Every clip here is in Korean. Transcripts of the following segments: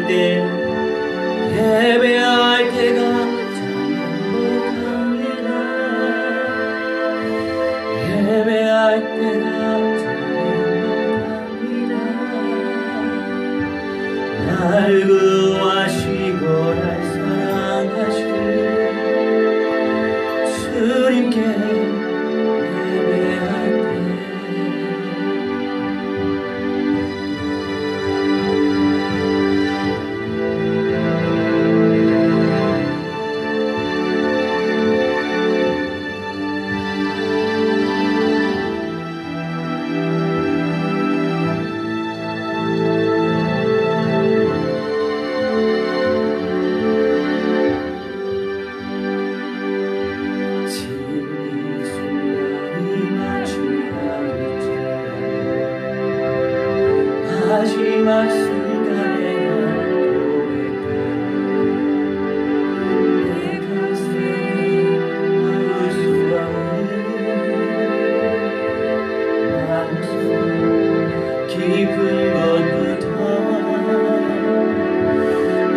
때 예배할 때가 예배할 때가 나를 구하시고 날 사랑하신 주님께 예배할 때 마지막 순간에 내 가슴이 막을 수 없는 깊은 곳부터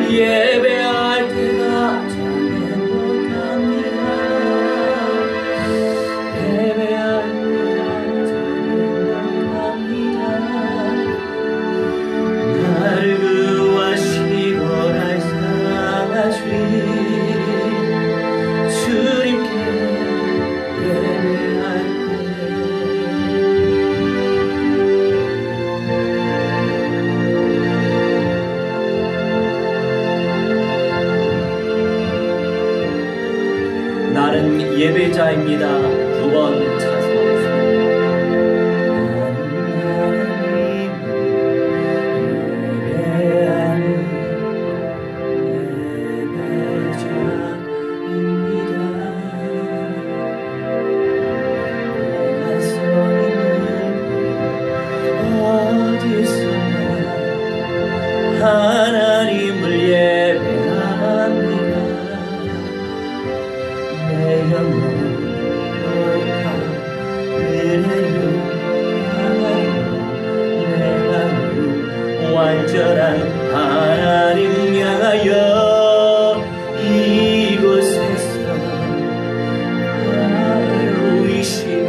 예배할 때가 참 행복합니다. 예배할 때가 참 행복합니다. 나를 구하시고 날 사랑하신 주님께 예배할 때 나는 예배자입니다. 9번 찬송하겠습니다. 하나님을 예배합니다. 내 영혼 거룩한 은혜를 향하여 내 마음 완전한 하나님 향하여 이곳에서 하루이시는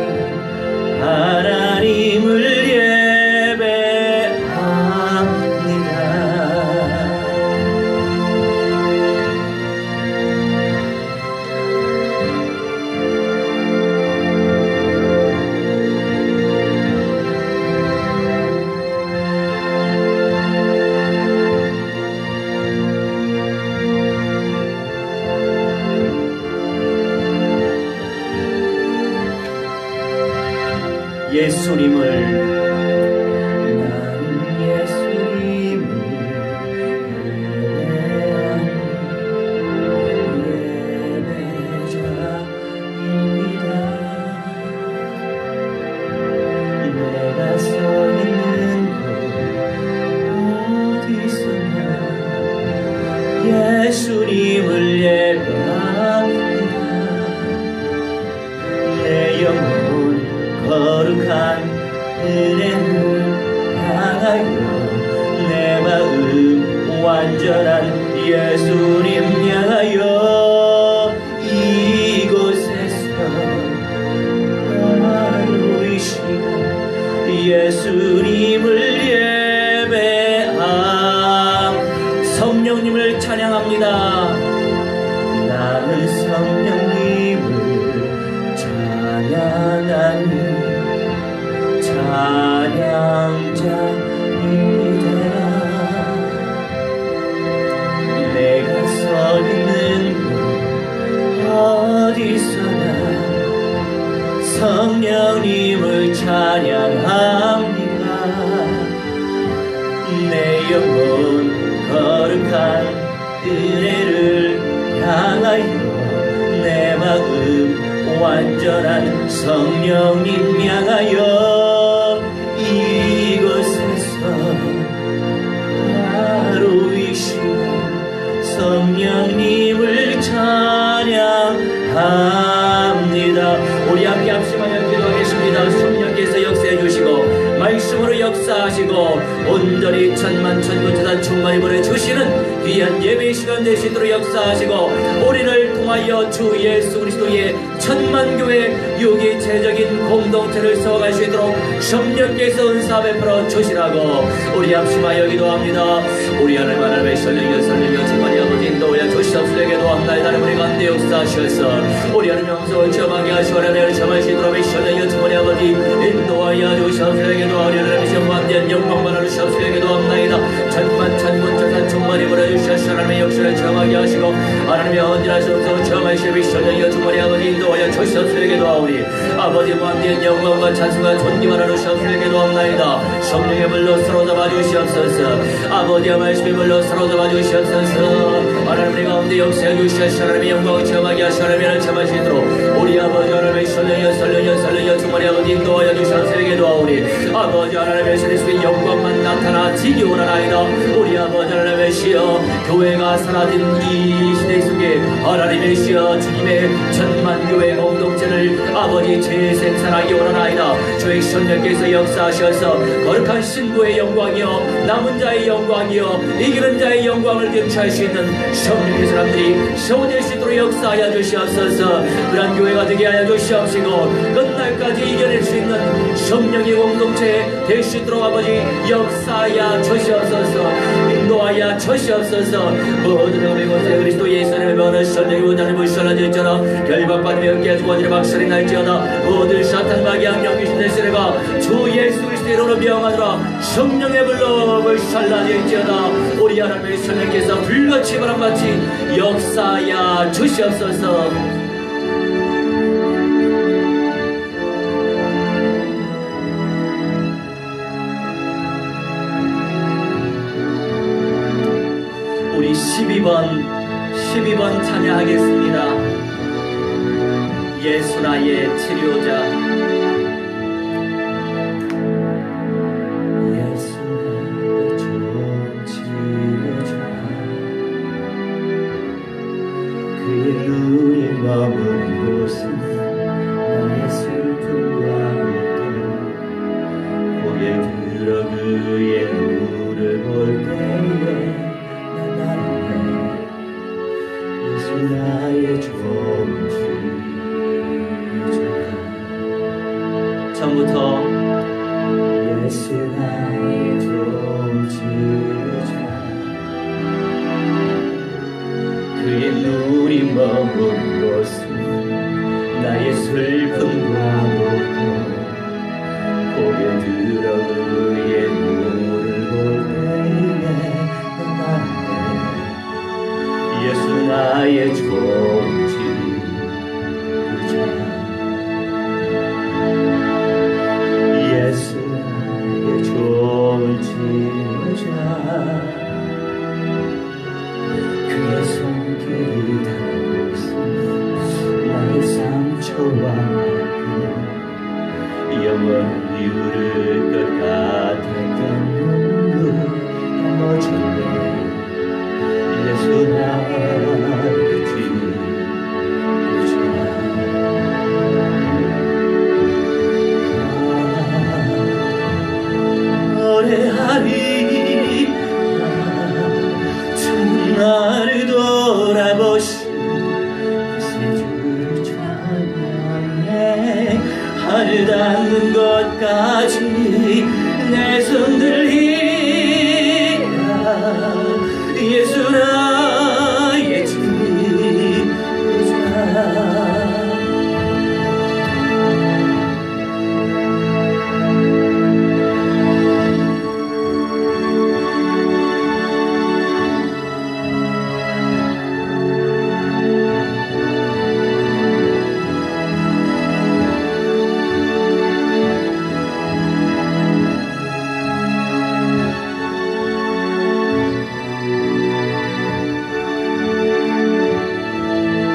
하나님을 예수님을 나는 예수님을 예배자입니다. 내가 서 있는 곳 어디서나 예수님을 예배합니다. 내 영혼 거룩한 은혜를 향하여 내 마음 완전한 예수님 향하여 이곳에서 하루이 시간 예수님을 예배함. 성령님을 찬양합니다. 나는 성령님을 찬양하는 찬양자입니다. 내가 서 있는 곳 어디서나 성령님을 찬양합니다. 내 영혼 거룩한 은혜를 향하여 내 마음 완전한 성령님 향하여 이곳에서 하루이 시간 성령님을 찬양합니다. 우리 함께 합심하여 기도하겠습니다. 성령께서 역사해 주시고 말씀으로 역사하시고 온전히 천만천군천사 충만히 보내주시는 귀한 예배 시간 되시도록 역사하시고 우리를 통하여 주 예수 그리스도의 천만교회 유기체적인 공동체를 세워갈 수 있도록 성령께서 은사 베풀어 주시라고 우리 합심하여 기도합니다. 우리 하나님의 설령여 천만이 아버지 인도하여 주시옵소서. 기도합나이다. 우리 가운데 역사하셔서 우리 하나님 영성을 체험하게 하시고 하나님을 체험하시도록 설령여 천만이 아버지 인도하여 주시옵소서. 기도하오리 하나님의 시험만대한 영광만 하시옵소서. 기도합나이다. 천만천군천사 충만히 보내주셔서 하나님의 역사를 체험하게 하시고 하나님의 언제나 체험하시고 설령여 천만이 아버지 인도하여 주시옵소서. 기도하오리 아버지 무한대한 영광과 찬송과 존귀만 하시옵소서. 기도합나이다. 성령의 물로 사로잡아 주시옵소서. 아버지의 말씀의 물로 사로잡아 주시옵소서. 하나님의 가운데 역사해 주시옵소서. 하나님의 영광을 체험하게 하시고 하나님을 체험하시도록 우리 아버지 하나님의 설령여 충만히 아버지 인도하여 주시옵소서. 기도하오리 아버지 하나님의 그리스도의 영광만 나타나지기 원하나이다. 우리 아버지 하나님의 시여 교회가 사라진 이 시대 속에 하나님의 시여 주님의 천만교회 공동체를 아버지 재생산하기 원하나이다. 주의 성령께서 역사하셔서 거룩한 신부의 영광이여 남은 자의 영광이여 이기는 자의 영광을 경치할 수 있는 성령의 사람들이 세워질 수 있도록 역사하여 주시옵소서. 그런 교회가 되게 하여 주시옵시고 끝날까지 이겨낼 수 있는 성령의 공동체 될 수 있도록 아버지 역사하여 주시옵소서. 인도하여 주시옵소서. 모든 음의 곳에 그리스도 예수님의 변을 선생이 원하는 불선하질지어다. 결박받으며 깨주어지는 박살이 날지어다. 모든 사탄 마귀한 영귀신 대세가 주 예수 그리스도의 이름으로 명하노라. 성령의 불로 불살라질지어다. 우리 하나님의 성령께서 불같이 바람같이 역사하여 주시옵소서. 우리 12번 찬양하겠습니다. 예수 나의 치료자. 예수 나의 좋은 치료자. 그의 눈이 머문 곳은 나의 슬픔과 고통. 고개 들어 그의 눈을 볼 때에 나의 좋은 치료자. 처음부터 예수 나의 좋은 치료자. 그의 눈이 머문 곳은 나의 슬픔과 고통. 고개 들어 그의 눈을 볼 때에 예수 나의 좋은 치료자. 예수 나의 좋은 치료자. 그의 손길이 닿은 곳은 나의 상처와 아픔. 영원히 흐를 것 같았던 눈물 넘어졌네. 예수 나의 치료자. 노래하리 나를 돌아보신 세주를 찬양해. 하늘 닿는 것까지 내 손 들리라. 예수 나의 치료자.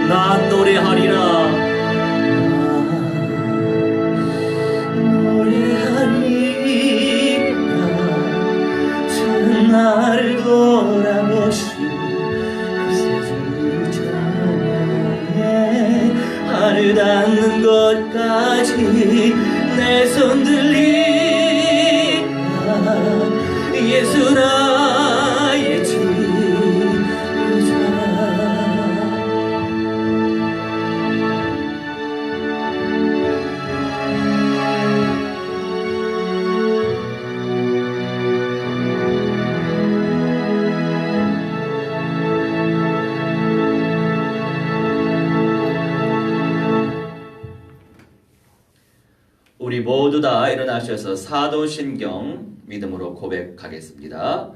나 노래하리라. 저는 나를 돌아보신 그 세주를 찬양해. 하늘 닿는 것까지 내 손 들리라. 우리 모두 다 일어나셔서 사도신경 믿음으로 고백하겠습니다.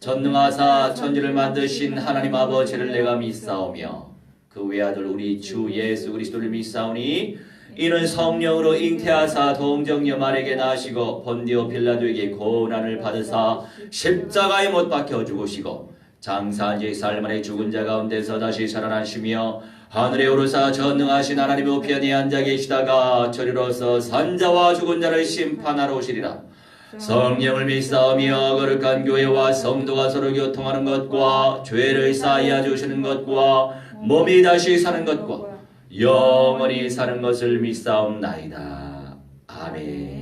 전능하사 천지를 만드신 하나님 아버지를 내가 믿사오며 그 외아들 우리 주 예수 그리스도를 믿사오니 이는 성령으로 잉태하사 동정녀 마리아에게 나시고 본디오 빌라도에게 고난을 받으사 십자가에 못 박혀 죽으시고 장사한 지 사흘 만에 죽은 자 가운데서 다시 살아나시며 하늘에 오르사 전능하신 하나님의 우편에 앉아 계시다가 저리로서 산자와 죽은 자를 심판하러 오시리라. 성령을 믿사오며 거룩한 교회와 성도가 서로 교통하는 것과 죄를 사하여 주시는 것과 몸이 다시 사는 것과 영원히 사는 것을 믿사옵나이다. 아멘.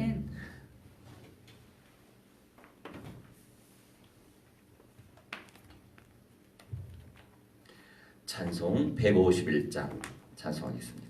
찬송 151장 찬송하겠습니다.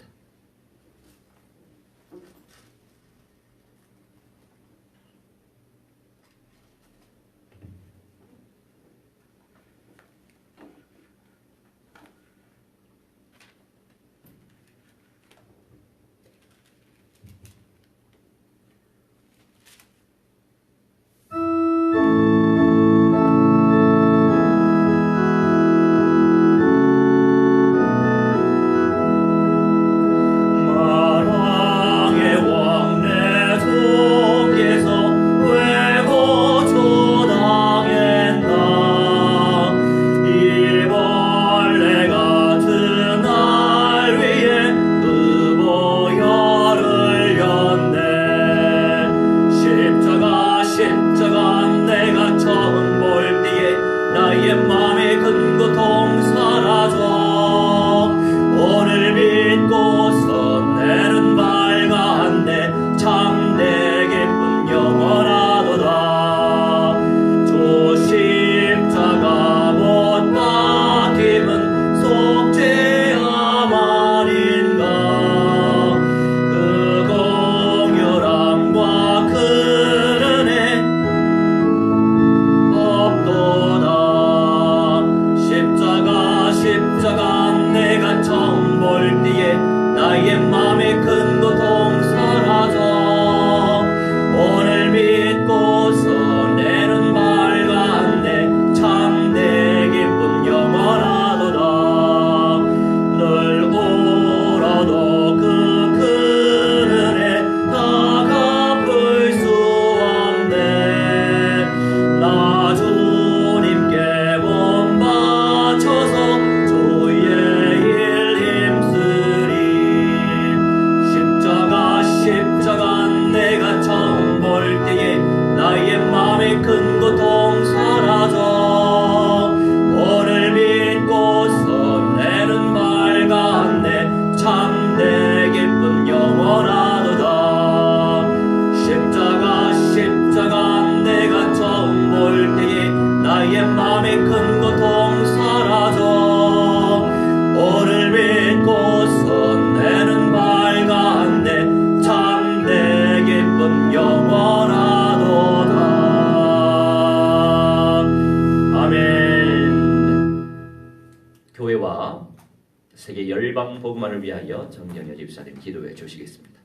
세계 열방 복음화를 위하여 정경여 집사님 기도해 주시겠습니다.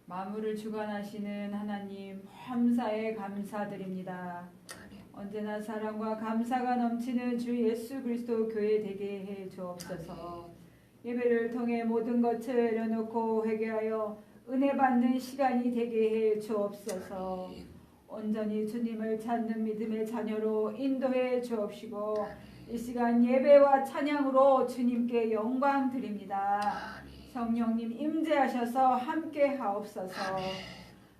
만물을 주관하시는 하나님 범사에 감사드립니다. 언제나 사랑과 감사가 넘치는 주 예수 그리스도 교회 되게 해 주옵소서. 예배를 통해 모든 것을 내려놓고 회개하여 은혜 받는 시간이 되게 해 주옵소서. 온전히 주님을 찾는 믿음의 자녀로 인도해 주옵시고 이 시간 예배와 찬양으로 주님께 영광 드립니다. 성령님 임재하셔서 함께 하옵소서.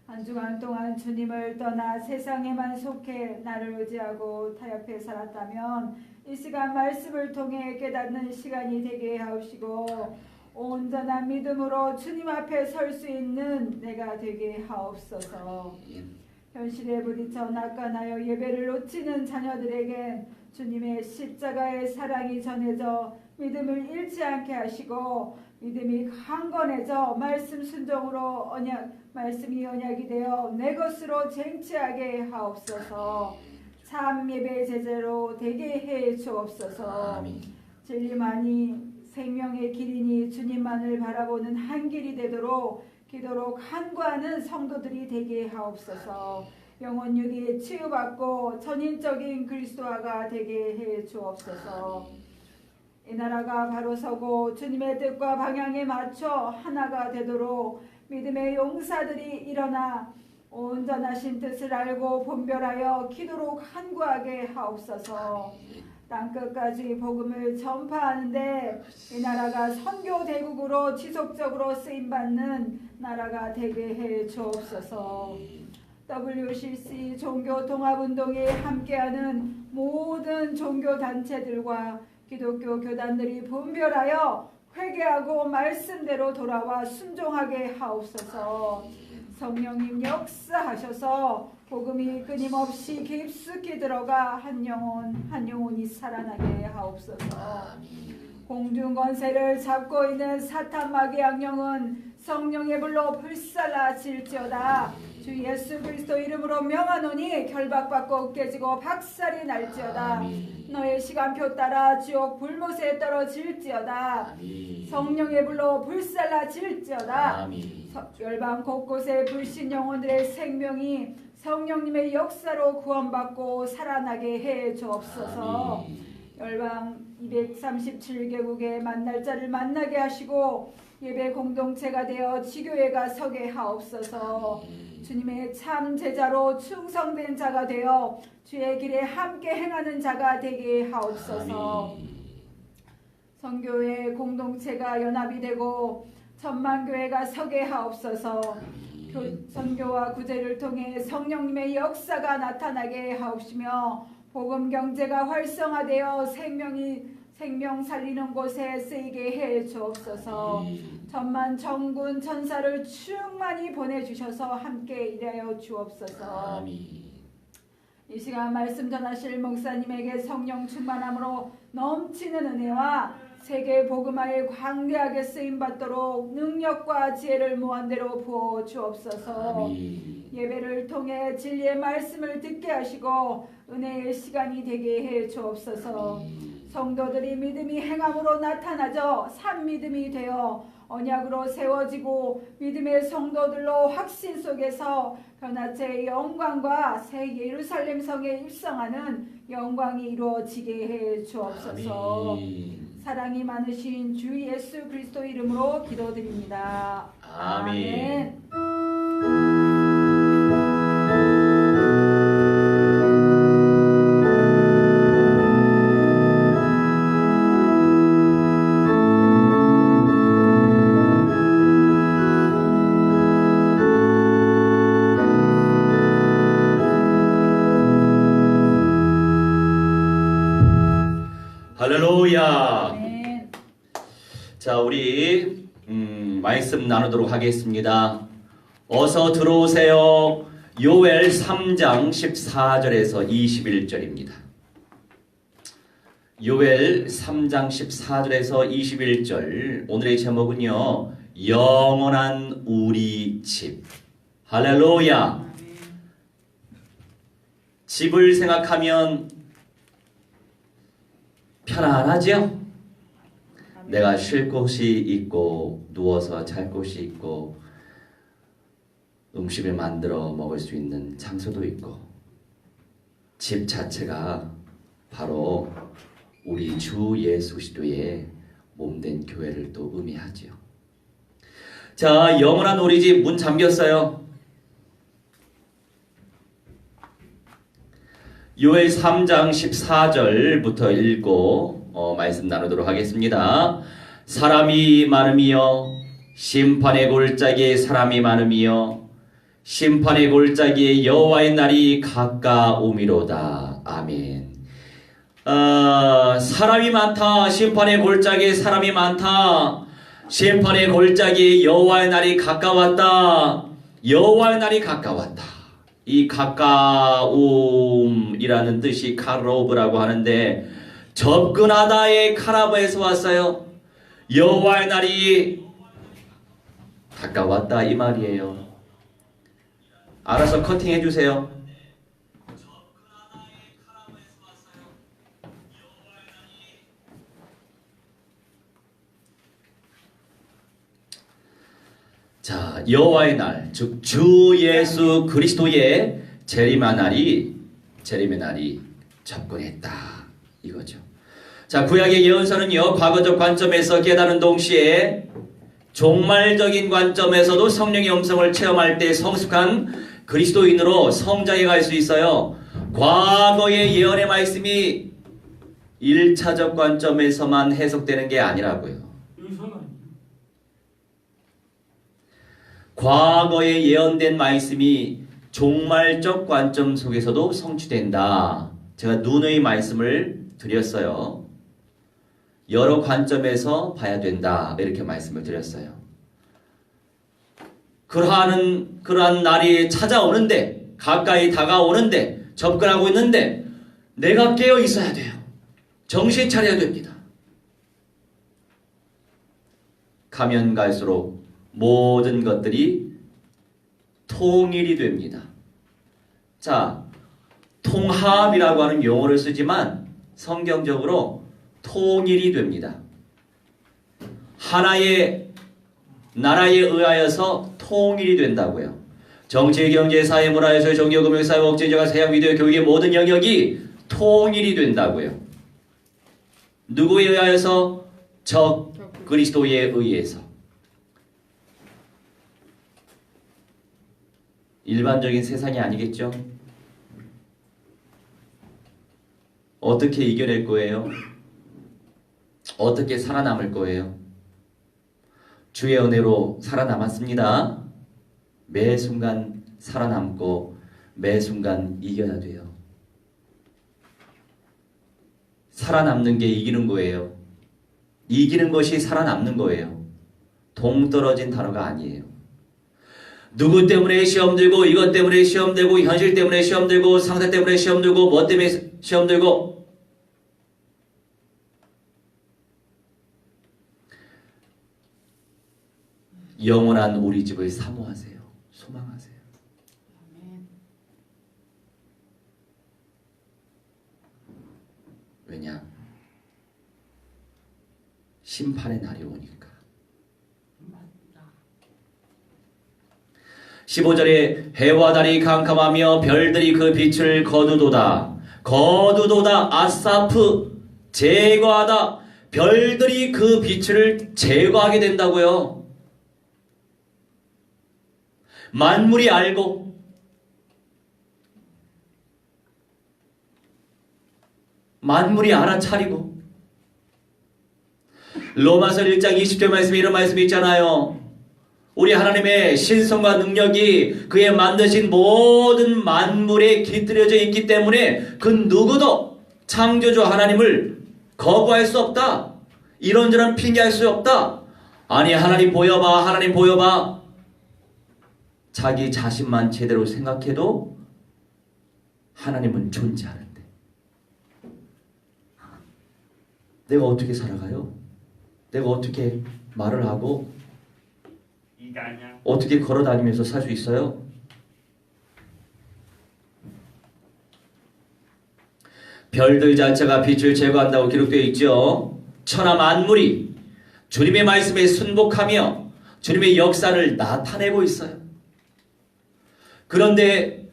한 주간 동안 주님을 떠나 세상에만 속해 나를 의지하고 타협해 살았다면 이 시간 말씀을 통해 깨닫는 시간이 되게 하옵시고 온전한 믿음으로 주님 앞에 설 수 있는 내가 되게 하옵소서. 현실에 부딪혀 낙관하여 예배를 놓치는 자녀들에게 주님의 십자가의 사랑이 전해져 믿음을 잃지 않게 하시고 믿음이 강건해져 말씀 순종으로 말씀이 언약이 되어 내 것으로 쟁취하게 하옵소서. 참 예배 제자로 되게 해 주옵소서. 진리만이 생명의 길이니 주님만을 바라보는 한 길이 되도록 기도로 간구하는 성도들이 되게 하옵소서. 영혼 육이 치유받고 전인적인 그리스도화가 되게 해 주옵소서. 이 나라가 바로 서고 주님의 뜻과 방향에 맞춰 하나가 되도록 믿음의 용사들이 일어나 온전하신 뜻을 알고 분별하여 기도로 간구하게 하옵소서. 땅끝까지 복음을 전파하는데 이 나라가 선교 대국으로 지속적으로 쓰임받는 나라가 되게 해 주옵소서. WCC 종교통합운동에 함께하는 모든 종교단체들과 기독교 교단들이 분별하여 회개하고 말씀대로 돌아와 순종하게 하옵소서. 성령님 역사하셔서 복음이 끊임없이 깊숙이 들어가 한 영혼이 살아나게 하옵소서. 공중 권세를 잡고 있는 사탄 마귀 악령은 성령의 불로 불살라질지어다. 주 예수 그리스도 이름으로 명하노니 결박받고 깨지고 박살이 날지어다. 너의 시간표 따라 지옥 불못에 떨어질지어다. 성령의 불로 불살라질지어다. 열방 곳곳의 불신 영혼들의 생명이 성령님의 역사로 구원받고 살아나게 해 주옵소서. 열방 237개국의 만날 자를 만나게 하시고 예배 공동체가 되어 지교회가 서게 하옵소서. 주님의 참 제자로 충성된 자가 되어 주의 길에 함께 행하는 자가 되게 하옵소서. 선교회 공동체가 연합이 되고 천만교회가 서게 하옵소서. 선교와 구제를 통해 성령님의 역사가 나타나게 하옵시며 복음 경제가 활성화되어 생명 살리는 곳에 쓰이게 해 주옵소서. 천만 천군 천사를 충만히 보내주셔서 함께 일하여 주옵소서. 이 시간 말씀 전하실 목사님에게 성령 충만함으로 넘치는 은혜와 세계 복음화에 광대하게 쓰임받도록 능력과 지혜를 무한대로 부어 주옵소서. 예배를 통해 진리의 말씀을 듣게 하시고 은혜의 시간이 되게 해 주옵소서. 성도들이 믿음이 행함으로 나타나져 산 믿음이 되어 언약으로 세워지고 믿음의 성도들로 확신 속에서 변화체의 영광과 새 예루살렘 성에 입성하는 영광이 이루어지게 해 주옵소서. 사랑이 많으신 주 예수 그리스도 이름으로 기도드립니다. 아멘. 할렐루야. 아멘. 자, 우리 말씀 나누도록 하겠습니다. 어서 들어오세요. 요엘 3장 14절에서 21절입니다. 요엘 3장 14절에서 21절. 오늘의 제목은요, 영원한 우리 집. 할렐루야. 집을 생각하면 편안하죠? 내가 쉴 곳이 있고 누워서 잘 곳이 있고 음식을 만들어 먹을 수 있는 장소도 있고 집 자체가 바로 우리 주 예수 그리스도의 몸된 교회를 또 의미하지요. 자, 영원한 우리 집 문 잠겼어요. 요엘 3장 14절부터 읽고 말씀 나누도록 하겠습니다. 사람이 많음이여 심판의 골짜기에 사람이 많음이여 심판의 골짜기에 여호와의 날이 가까우미로다. 아멘. 사람이 많다. 심판의 골짜기에 사람이 많다. 심판의 골짜기에 여호와의 날이 가까웠다. 여호와의 날이 가까웠다. 이 가까움이라는 뜻이 카로브라고 하는데 접근하다의 카라브에서 왔어요. 여호와의 날이 가까웠다 이 말이에요. 알아서 커팅해 주세요. 자, 여호와의 날, 즉 주 예수 그리스도의 재림의 날이 접근했다 이거죠. 자, 구약의 예언서는요, 과거적 관점에서 깨달은 동시에 종말적인 관점에서도 성령의 음성을 체험할 때 성숙한 그리스도인으로 성장해 갈 수 있어요. 과거의 예언의 말씀이 1차적 관점에서만 해석되는 게 아니라고요. 과거에 예언된 말씀이 종말적 관점 속에서도 성취된다. 제가 누누이 말씀을 드렸어요. 여러 관점에서 봐야 된다. 이렇게 말씀을 드렸어요. 그러한 날이 찾아오는데, 가까이 다가오는데, 접근하고 있는데 내가 깨어 있어야 돼요. 정신 차려야 됩니다. 가면 갈수록 모든 것들이 통일이 됩니다. 자, 통합이라고 하는 용어를 쓰지만 성경적으로 통일이 됩니다. 하나의 나라에 의하여서 통일이 된다고요. 정치, 경제, 사회, 문화, 예술, 종교, 금융, 사회, 억제자가 세상, 미디어, 교육의 모든 영역이 통일이 된다고요. 누구에 의하여서? 적 그리스도에 의해서. 일반적인 세상이 아니겠죠? 어떻게 이겨낼 거예요? 어떻게 살아남을 거예요? 주의 은혜로 살아남았습니다. 매 순간 살아남고 매 순간 이겨야 돼요. 살아남는 게 이기는 거예요. 이기는 것이 살아남는 거예요. 동떨어진 단어가 아니에요. 누구 때문에 시험 들고, 이것 때문에 시험 들고, 현실 때문에 시험 들고, 상태 때문에 시험 들고, 뭐 때문에 시험 들고. 영원한 우리 집을 사모하세요. 소망하세요. 왜냐? 심판의 날이 오니까. 15절에 해와 달이 캄캄하며 별들이 그 빛을 거두도다. 거두도다. 아사프. 제거하다. 별들이 그 빛을 제거하게 된다고요. 만물이 알고 만물이 알아차리고. 로마서 1장 20절 말씀에 이런 말씀이 있잖아요. 우리 하나님의 신성과 능력이 그의 만드신 모든 만물에 깃들여져 있기 때문에 그 누구도 창조주 하나님을 거부할 수 없다. 이런저런 핑계할 수 없다. 아니, 하나님 보여봐, 하나님 보여봐. 자기 자신만 제대로 생각해도 하나님은 존재하는데 내가 어떻게 살아가요? 내가 어떻게 말을 하고 어떻게 걸어다니면서 살 수 있어요? 별들 자체가 빛을 제거한다고 기록되어 있죠. 천하 만물이 주님의 말씀에 순복하며 주님의 역사를 나타내고 있어요. 그런데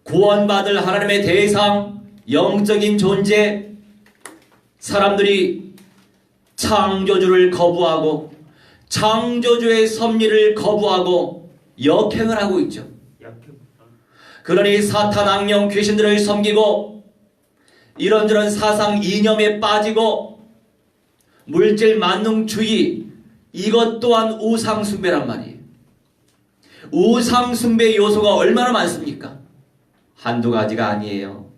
구원받을 하나님의 대상, 영적인 존재, 사람들이 창조주를 거부하고 창조주의 섭리를 거부하고 역행을 하고 있죠. 그러니 사탄, 악령, 귀신들을 섬기고 이런저런 사상 이념에 빠지고 물질 만능주의, 이것 또한 우상숭배란 말이에요. 우상숭배 요소가 얼마나 많습니까? 한두 가지가 아니에요.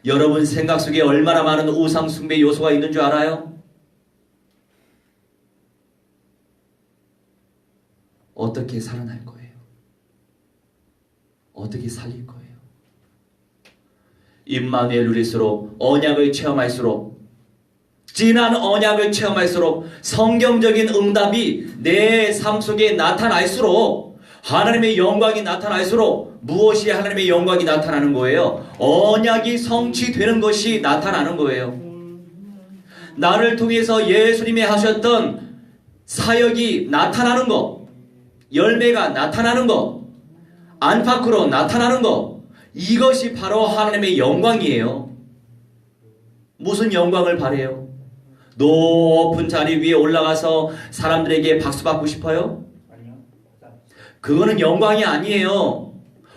여러분 생각 속에 얼마나 많은 우상숭배 요소가 있는 줄 알아요? 어떻게 살아날 거예요? 어떻게 살릴 거예요? 임마누엘 누릴수록, 언약을 체험할수록, 진한 언약을 체험할수록, 성경적인 응답이 내 삶 속에 나타날수록, 하나님의 영광이 나타날수록, 무엇이 하나님의 영광이 나타나는 거예요? 언약이 성취되는 것이 나타나는 거예요. 나를 통해서 예수님이 하셨던 사역이 나타나는 것, 열매가 나타나는 것, 안팎으로 나타나는 것, 이것이 바로 하나님의 영광이에요. 무슨 영광을 바래요? 높은 자리 위에 올라가서 사람들에게 박수 받고 싶어요? 그거는 영광이 아니에요.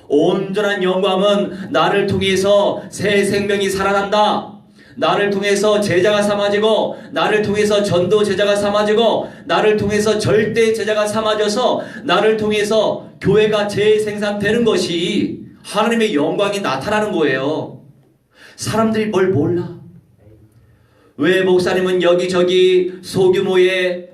온전한 영광은 나를 통해서 새 생명이 살아난다. 나를 통해서 제자가 삼아지고, 나를 통해서 전도 제자가 삼아지고, 나를 통해서 절대 제자가 삼아져서 나를 통해서 교회가 재생산되는 것이 하나님의 영광이 나타나는 거예요. 사람들이 뭘 몰라. 왜 목사님은 여기저기 소규모의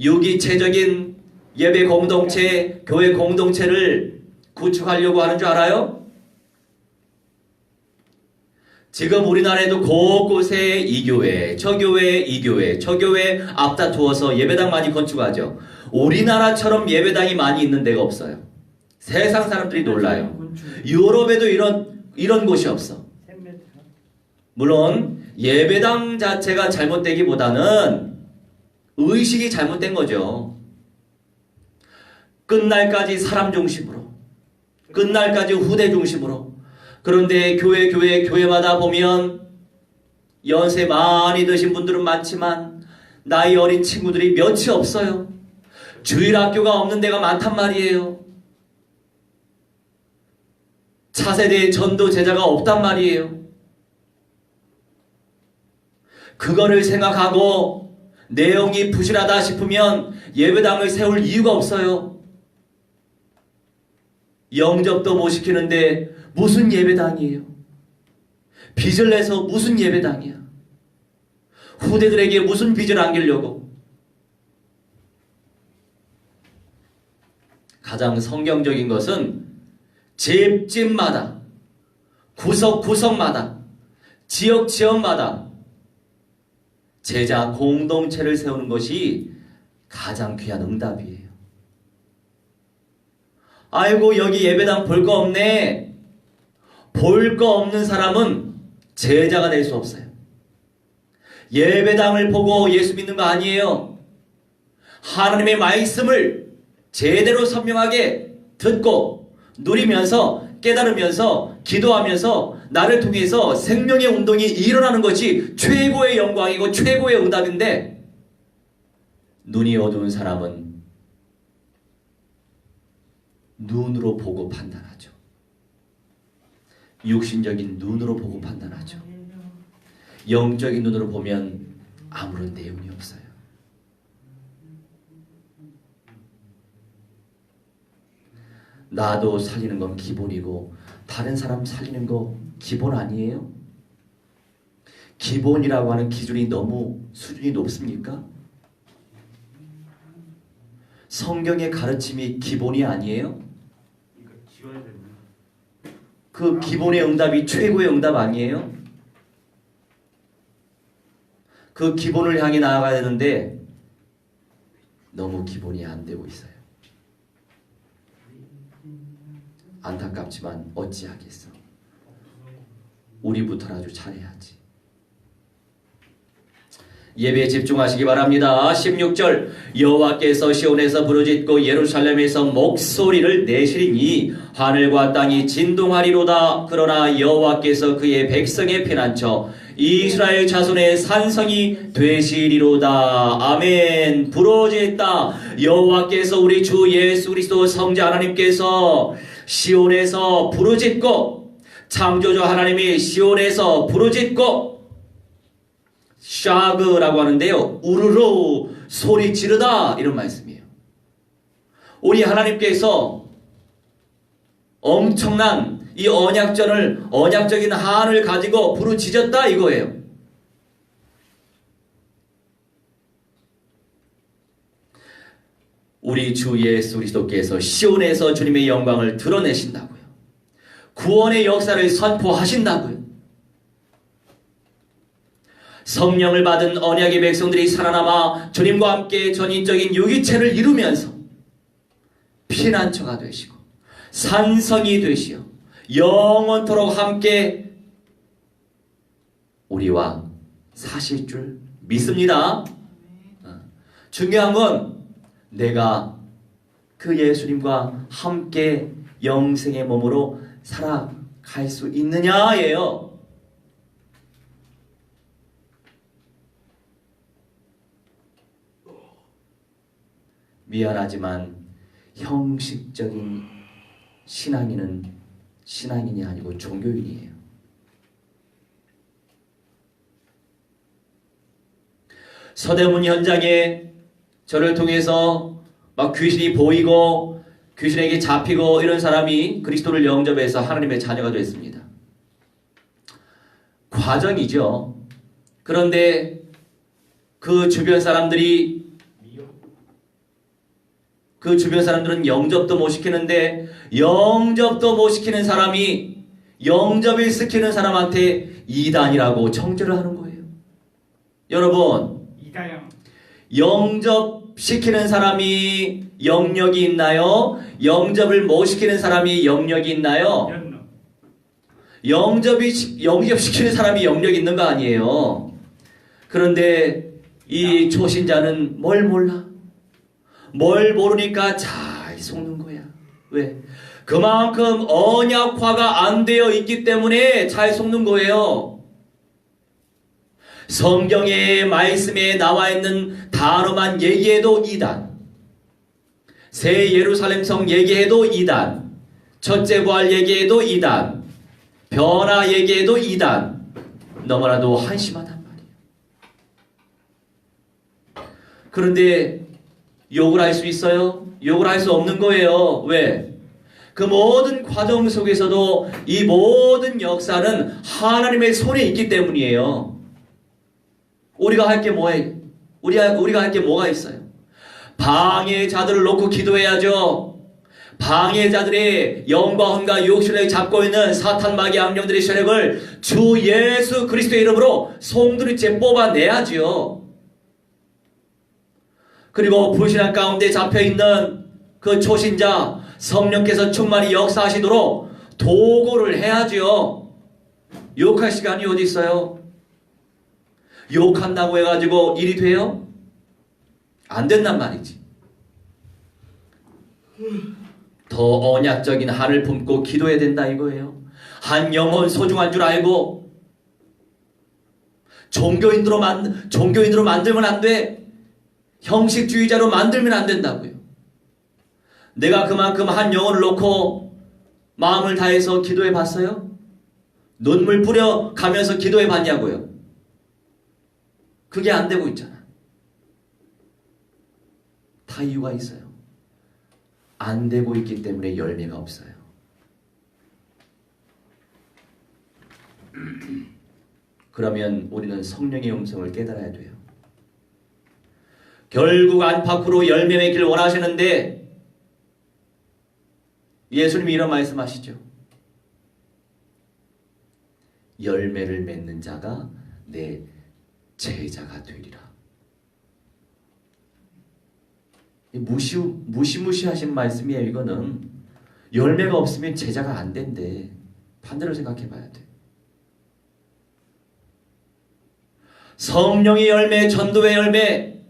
유기체적인 예배 공동체, 교회 공동체를 구축하려고 하는 줄 알아요? 지금 우리나라에도 곳곳에 이 교회, 저 교회, 이 교회, 저 교회 앞다투어서 예배당 많이 건축하죠. 우리나라처럼 예배당이 많이 있는 데가 없어요. 세상 사람들이 놀라요. 유럽에도 이런 곳이 없어. 물론 예배당 자체가 잘못되기보다는 의식이 잘못된 거죠. 끝날까지 사람 중심으로, 끝날까지 후대 중심으로. 그런데 교회마다 보면 연세 많이 드신 분들은 많지만 나이 어린 친구들이 몇이 없어요. 주일학교가 없는 데가 많단 말이에요. 차세대 전도 제자가 없단 말이에요. 그거를 생각하고 내용이 부실하다 싶으면 예배당을 세울 이유가 없어요. 영접도 못 시키는데 무슨 예배당이에요? 빚을 내서 무슨 예배당이야? 후대들에게 무슨 빚을 안기려고? 가장 성경적인 것은 집집마다, 구석구석마다, 지역지역마다 제자 공동체를 세우는 것이 가장 귀한 응답이에요. 아이고 여기 예배당 볼 거 없네. 볼 거 없는 사람은 제자가 될 수 없어요. 예배당을 보고 예수 믿는 거 아니에요. 하나님의 말씀을 제대로 선명하게 듣고 누리면서 깨달으면서 기도하면서 나를 통해서 생명의 운동이 일어나는 것이 최고의 영광이고 최고의 응답인데, 눈이 어두운 사람은 눈으로 보고 판단하죠. 육신적인 눈으로 보고 판단하죠. 영적인 눈으로 보면 아무런 내용이 없어요. 나도 살리는 건 기본이고 다른 사람 살리는 거 기본 아니에요? 기본이라고 하는 기준이 너무 수준이 높습니까? 성경의 가르침이 기본이 아니에요? 그 기본의 응답이 최고의 응답 아니에요? 그 기본을 향해 나아가야 되는데 너무 기본이 안 되고 있어요. 안타깝지만 어찌하겠어. 우리부터라도 잘해야지. 예배에 집중하시기 바랍니다. 16절 여호와께서 시온에서 부르짖고 예루살렘에서 목소리를 내시리니 하늘과 땅이 진동하리로다. 그러나 여호와께서 그의 백성의 피난처 이스라엘 자손의 산성이 되시리로다. 아멘. 부르짖다. 여호와께서 우리 주 예수 그리스도 성자 하나님께서 시온에서 부르짖고, 창조주 하나님이 시온에서 부르짖고, 샤그라고 하는데요, 우르르 소리 지르다 이런 말씀이에요. 우리 하나님께서 엄청난 이 언약적인 한을 가지고 부르짖었다 이거예요. 우리 주 예수 그리스도께서 시온에서 주님의 영광을 드러내신다고요. 구원의 역사를 선포하신다고요. 성령을 받은 언약의 백성들이 살아남아 주님과 함께 전인적인 유기체를 이루면서 피난처가 되시고 산성이 되시어 영원토록 함께 우리와 사실 줄 믿습니다. 중요한 건 내가 그 예수님과 함께 영생의 몸으로 살아갈 수 있느냐예요. 미안하지만 형식적인 신앙인은 신앙인이 아니고 종교인이에요. 서대문 현장에 저를 통해서 막 귀신이 보이고 귀신에게 잡히고 이런 사람이 그리스도를 영접해서 하나님의 자녀가 됐습니다. 과정이죠. 그런데 그 주변 사람들은 영접도 못 시키는데 영접도 못 시키는 사람이 영접을 시키는 사람한테 이단이라고 정죄를 하는 거예요. 여러분, 영접시키는 사람이 영역이 있나요? 영접을 못 시키는 사람이 영역이 있나요? 영접시키는 사람이 영역이 있는 거 아니에요. 그런데 이 초신자는 뭘 몰라? 뭘 모르니까 잘 속는 거야. 왜? 그만큼 언약화가 안 되어 있기 때문에 잘 속는 거예요. 성경의 말씀에 나와 있는 단어만 얘기해도 이단, 새 예루살렘 성 얘기해도 이단, 첫째 부활 얘기해도 이단, 변화 얘기해도 이단, 너무나도 한심하단 말이에요. 그런데 욕을 할 수 있어요? 욕을 할 수 없는 거예요. 왜? 그 모든 과정 속에서도 이 모든 역사는 하나님의 손에 있기 때문이에요. 우리가 할 게 뭐예요? 우리가 할 게 뭐가 있어요? 방해자들을 놓고 기도해야죠. 방해자들의 영과 혼과 육신을 잡고 있는 사탄 마귀 악령들의 세력을 주 예수 그리스도의 이름으로 송두리째 뽑아내야지요. 그리고 불신앙 가운데 잡혀있는 그 초신자 성령께서 충만히 역사하시도록 도구를 해야지요. 욕할 시간이 어디 있어요? 욕한다고 해가지고 일이 돼요? 안 된단 말이지. 더 언약적인 한을 품고 기도해야 된다 이거예요. 한 영혼 소중한 줄 알고 종교인으로 만들면 안 돼. 형식주의자로 만들면 안 된다고요. 내가 그만큼 한 영혼을 놓고 마음을 다해서 기도해 봤어요? 눈물 뿌려 가면서 기도해 봤냐고요? 그게 안 되고 있잖아. 다 이유가 있어요. 안 되고 있기 때문에 열매가 없어요. 그러면 우리는 성령의 음성을 깨달아야 돼요. 결국 안팎으로 열매 맺기를 원하시는데 예수님이 이런 말씀하시죠. 열매를 맺는 자가 내 제자가 되리라. 무시무시하신 말씀이에요. 이거는 열매가 없으면 제자가 안 된대. 반대로 생각해 봐야 돼. 성령의 열매, 전도의 열매,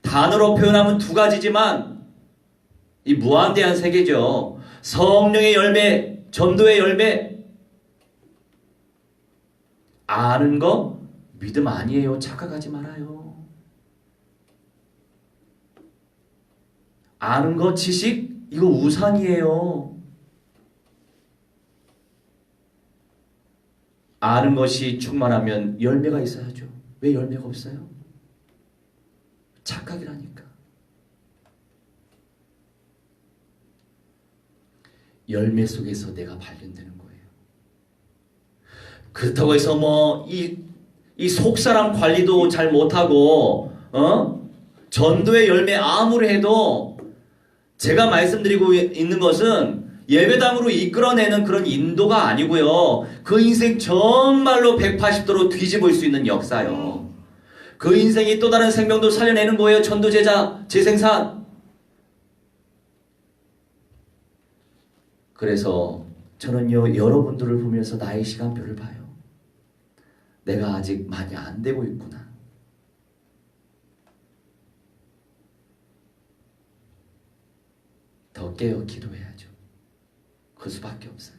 단어로 표현하면 두 가지지만 이 무한대한 세계죠. 성령의 열매, 전도의 열매. 아는 거 믿음 아니에요. 착각하지 말아요. 아는 거 지식 이거 우상이에요. 아는 것이 충만하면 열매가 있어야죠. 왜 열매가 없어요? 착각이라니까. 열매 속에서 내가 발견되는 거예요. 그렇다고 해서 이 속사람 관리도 잘 못하고 전도의 열매 아무리 해도 제가 말씀드리고 있는 것은 예배당으로 이끌어내는 그런 인도가 아니고요. 그 인생 정말로 180도로 뒤집을 수 있는 역사요. 그 인생이 또 다른 생명도 살려내는 거예요. 전도제자 재생산. 그래서 저는요, 여러분들을 보면서 나의 시간표를 봐요. 내가 아직 많이 안 되고 있구나. 더 깨어 기도해야죠. 그 수밖에 없어요.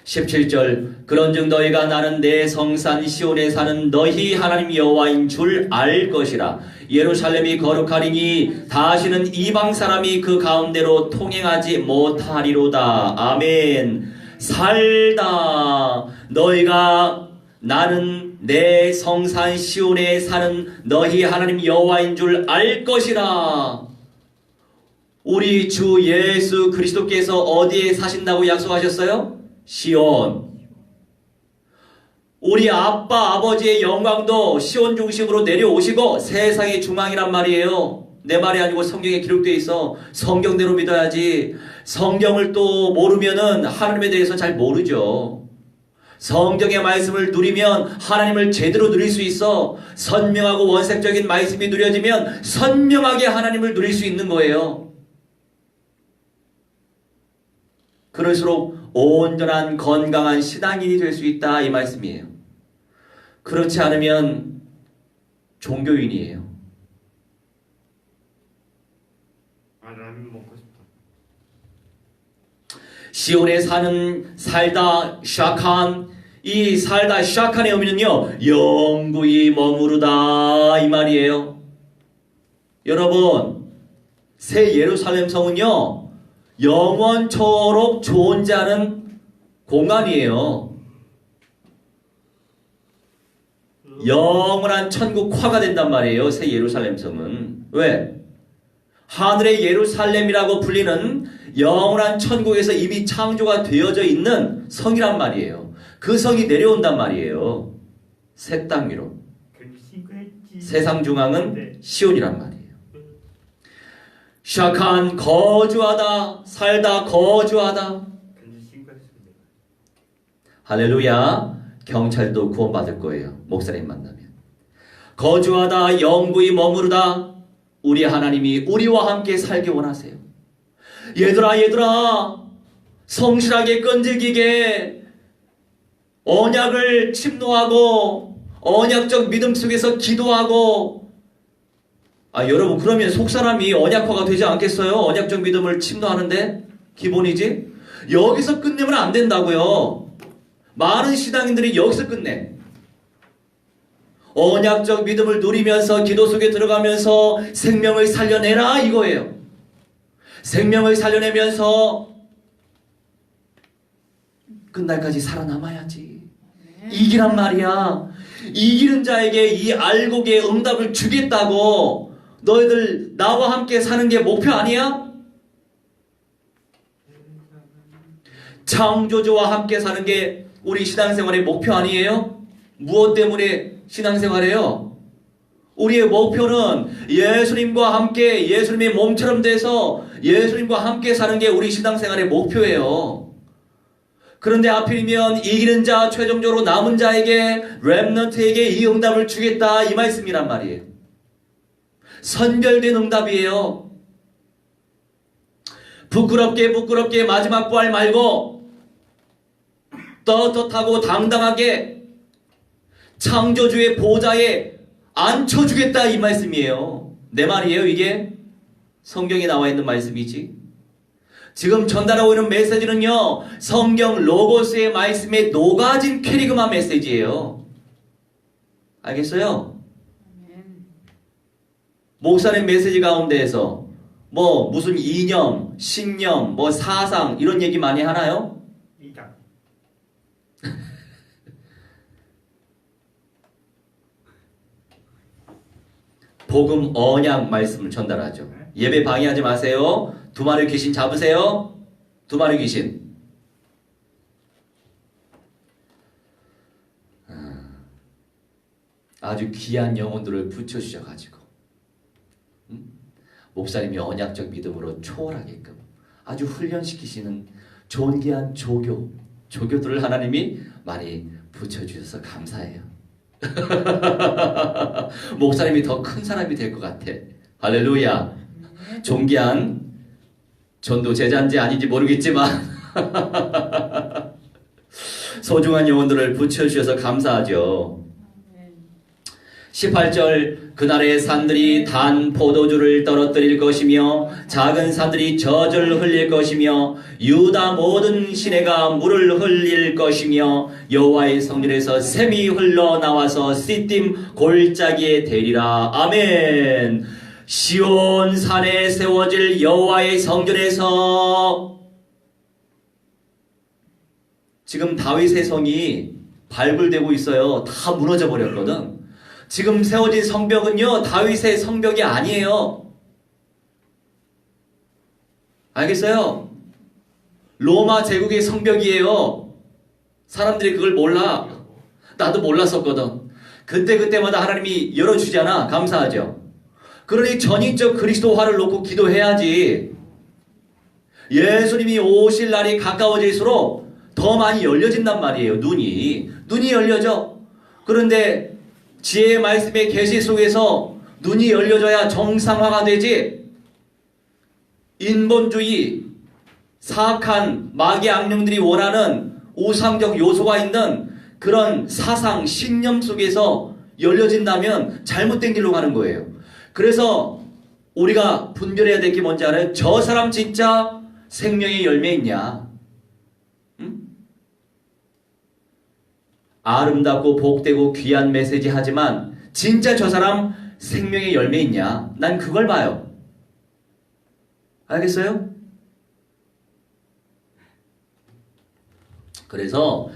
17절 그런즉 너희가 나는 내 성산 시온에 사는 너희 하나님 여호와인 줄 알 것이라. 예루살렘이 거룩하리니 다시는 이방 사람이 그 가운데로 통행하지 못하리로다. 아멘. 살다 너희가 나는 내 성산 시온에 사는 너희 하나님 여호와인 줄 알 것이라. 우리 주 예수 그리스도께서 어디에 사신다고 약속하셨어요? 시온. 우리 아빠 아버지의 영광도 시온 중심으로 내려오시고 세상의 중앙이란 말이에요. 내 말이 아니고 성경에 기록되어 있어. 성경대로 믿어야지. 성경을 또 모르면은 하나님에 대해서 잘 모르죠. 성경의 말씀을 누리면 하나님을 제대로 누릴 수 있어. 선명하고 원색적인 말씀이 누려지면 선명하게 하나님을 누릴 수 있는 거예요. 그럴수록 온전한 건강한 신앙인이 될 수 있다 이 말씀이에요. 그렇지 않으면 종교인이에요. 라면 먹고 싶다. 시온에 살다 샤칸, 이 살다 샤칸의 의미는요 영구히 머무르다 이 말이에요. 여러분, 새 예루살렘 성은요 영원토록 존재하는 공간이에요. 영원한 천국화가 된단 말이에요. 새 예루살렘 성은. 왜? 하늘의 예루살렘이라고 불리는 영원한 천국에서 이미 창조가 되어져 있는 성이란 말이에요. 그 성이 내려온단 말이에요. 새 땅 위로. 세상 중앙은 시온이란 말이에요. 샤칸 거주하다, 살다 거주하다. 할렐루야. 경찰도 구원받을 거예요. 목사님 만나면. 거주하다, 영구히 머무르다. 우리 하나님이 우리와 함께 살기 원하세요. 얘들아 성실하게 끈질기게 언약을 침노하고 언약적 믿음 속에서 기도하고. 여러분, 그러면 속사람이 언약화가 되지 않겠어요? 언약적 믿음을 침노하는데 기본이지. 여기서 끝내면 안 된다고요. 많은 신앙인들이 여기서 끝내. 언약적 믿음을 누리면서 기도 속에 들어가면서 생명을 살려내라 이거예요. 생명을 살려내면서 끝날까지 살아남아야지. 이기란 말이야. 이기는 자에게 이 알곡의 응답을 주겠다고. 너희들 나와 함께 사는 게 목표 아니야? 창조주와 함께 사는 게 우리 신앙생활의 목표 아니에요? 무엇 때문에 신앙생활해요? 우리의 목표는 예수님과 함께 예수님의 몸처럼 돼서 예수님과 함께 사는 게 우리 신앙생활의 목표예요. 그런데 하필이면 이기는 자, 최종적으로 남은 자에게, 렘넌트에게 이 응답을 주겠다 이 말씀이란 말이에요. 선별된 응답이에요. 부끄럽게 마지막 부활 말고 떳떳하고 당당하게 창조주의 보좌에 앉혀주겠다 이 말씀이에요. 내 말이에요 이게? 성경에 나와 있는 말씀이지. 지금 전달하고 있는 메시지는요 성경 로고스의 말씀에 녹아진 캐리그마 메시지예요. 알겠어요? 목사님 메시지 가운데에서 뭐 무슨 이념, 신념, 뭐 사상 이런 얘기 많이 하나요? 이장. 복음 언약 말씀을 전달하죠. 예배 방해하지 마세요. 두 마리 귀신 잡으세요. 두 마리 귀신. 아주 귀한 영혼들을 붙여주셔가지고 목사님이 언약적 믿음으로 초월하게끔 아주 훈련시키시는 존귀한 조교들을 하나님이 많이 붙여주셔서 감사해요. 목사님이 더 큰 사람이 될 것 같아. 할렐루야. 존귀한 전도 제자인지 아닌지 모르겠지만 소중한 영혼들을 붙여주셔서 감사하죠. 18절 그날의 산들이 단 포도주를 떨어뜨릴 것이며 작은 산들이 젖을 흘릴 것이며 유다 모든 시내가 물을 흘릴 것이며 여호와의 성전에서 샘이 흘러나와서 시딤 골짜기에 대리라. 아멘. 시온 산에 세워질 여호와의 성전에서 지금 다윗의 성이 발굴되고 있어요. 다 무너져 버렸거든. 지금 세워진 성벽은요, 다윗의 성벽이 아니에요. 알겠어요? 로마 제국의 성벽이에요. 사람들이 그걸 몰라. 나도 몰랐었거든. 그때마다 하나님이 열어주잖아. 감사하죠. 그러니 전인적 그리스도화를 놓고 기도해야지. 예수님이 오실 날이 가까워질수록 더 많이 열려진단 말이에요. 눈이 열려져. 그런데 지혜의 말씀의 계시 속에서 눈이 열려져야 정상화가 되지. 인본주의, 사악한 마귀 악령들이 원하는 우상적 요소가 있는 그런 사상, 신념 속에서 열려진다면 잘못된 길로 가는 거예요. 그래서 우리가 분별해야 될 게 뭔지 알아요? 저 사람 진짜 생명의 열매 있냐? 응? 아름답고 복되고 귀한 메시지 하지만 진짜 저 사람 생명의 열매 있냐? 난 그걸 봐요. 알겠어요? 그래서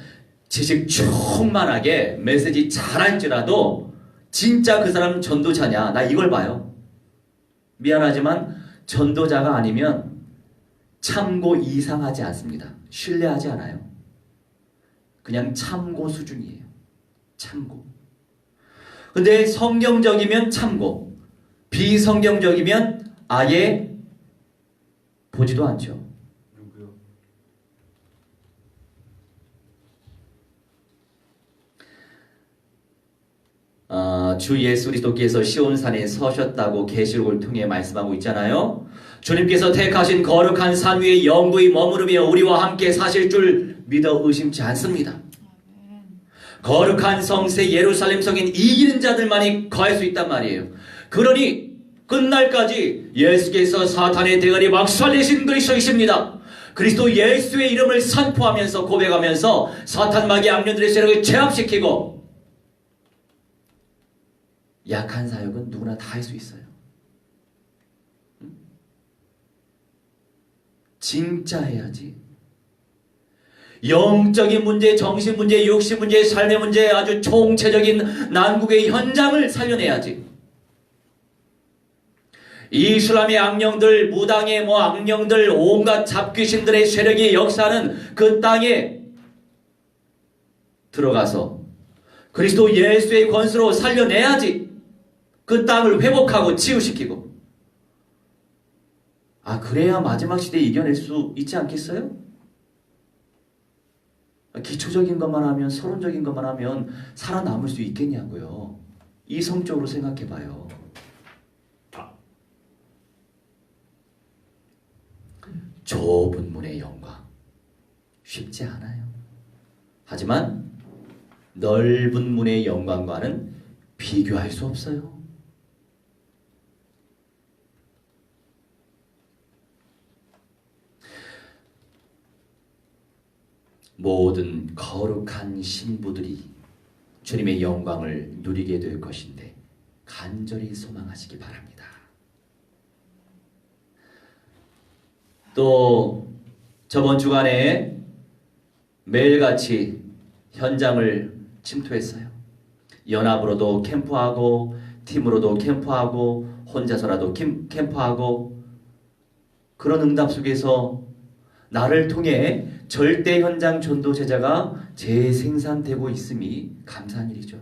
지식 충만하게 메시지 잘할지라도 진짜 그 사람 전도자냐? 나 이걸 봐요. 미안하지만 전도자가 아니면 참고 이상하지 않습니다. 신뢰하지 않아요. 그냥 참고 수준이에요. 참고. 근데 성경적이면 참고, 비성경적이면 아예 보지도 않죠. 누구요? 주 예수 그리스도께서 시온산에 서셨다고 계시록을 통해 말씀하고 있잖아요. 주님께서 택하신 거룩한 산 위에 영구히 머무르며 우리와 함께 사실 줄 믿어 의심치 않습니다. 거룩한 성세 예루살렘 성인 이기는 자들만이 거할 수 있단 말이에요. 그러니 끝날까지 예수께서 사탄의 대가리 막살내신 그리스도이십니다. 그리스도 예수의 이름을 선포하면서 고백하면서 사탄 마귀 악령들의 세력을 제압시키고, 약한 사역은 누구나 다 할 수 있어요. 진짜 해야지. 영적인 문제, 정신 문제, 육신 문제, 삶의 문제, 아주 총체적인 난국의 현장을 살려내야지. 이슬람의 악령들, 무당의 악령들, 온갖 잡귀신들의 세력이 역사하는 그 땅에 들어가서 그리스도 예수의 권수로 살려내야지. 그 땅을 회복하고 치유시키고. 그래야 마지막 시대에 이겨낼 수 있지 않겠어요? 기초적인 것만 하면, 서론적인 것만 하면 살아남을 수 있겠냐고요. 이성적으로 생각해봐요. 좁은 문의 영광 쉽지 않아요. 하지만 넓은 문의 영광과는 비교할 수 없어요. 모든 거룩한 신부들이 주님의 영광을 누리게 될 것인데 간절히 소망하시기 바랍니다. 또 저번 주간에 매일같이 현장을 침투했어요. 연합으로도 캠프하고, 팀으로도 캠프하고, 혼자서라도 캠프하고, 그런 응답 속에서 나를 통해 절대 현장 전도 제자가 재생산되고 있음이 감사한 일이죠.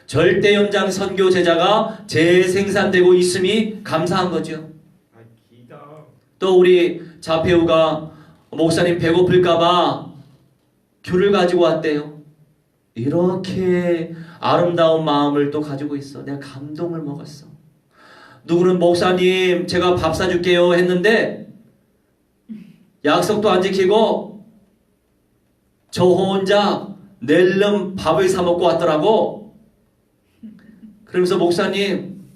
절대 현장 선교 제자가 재생산되고 있음이 감사한 거죠. 기다. 또 우리 자폐우가 목사님 배고플까봐 귤을 가지고 왔대요. 이렇게 아름다운 마음을 또 가지고 있어. 내가 감동을 먹었어. 누구는 목사님 제가 밥 사줄게요 했는데 약속도 안 지키고 저 혼자 낼름 밥을 사 먹고 왔더라고. 그러면서 목사님,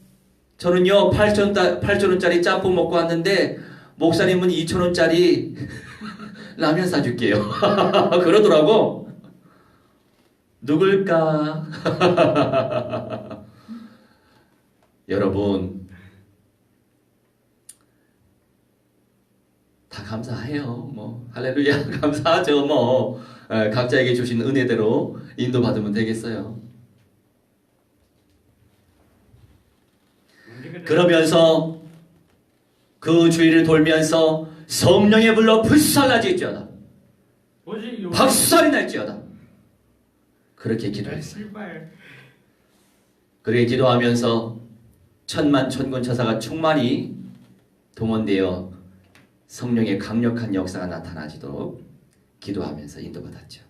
저는요 8,000원짜리 짬뽕 먹고 왔는데 목사님은 2,000원짜리 라면 사줄게요. 그러더라고. 누굴까? 여러분, 다 감사해요. 뭐 할렐루야, 감사하죠. 뭐 각자에게 주신 은혜대로 인도받으면 되겠어요. 그러면서 그 주위를 돌면서 성령의 불로 불살라질지어다, 박살이 날지어다, 그렇게 기도했어요. 그렇게 기도하면서 천만 천군 천사가 충만히 동원되어 성령의 강력한 역사가 나타나지도록 기도하면서 인도받았죠.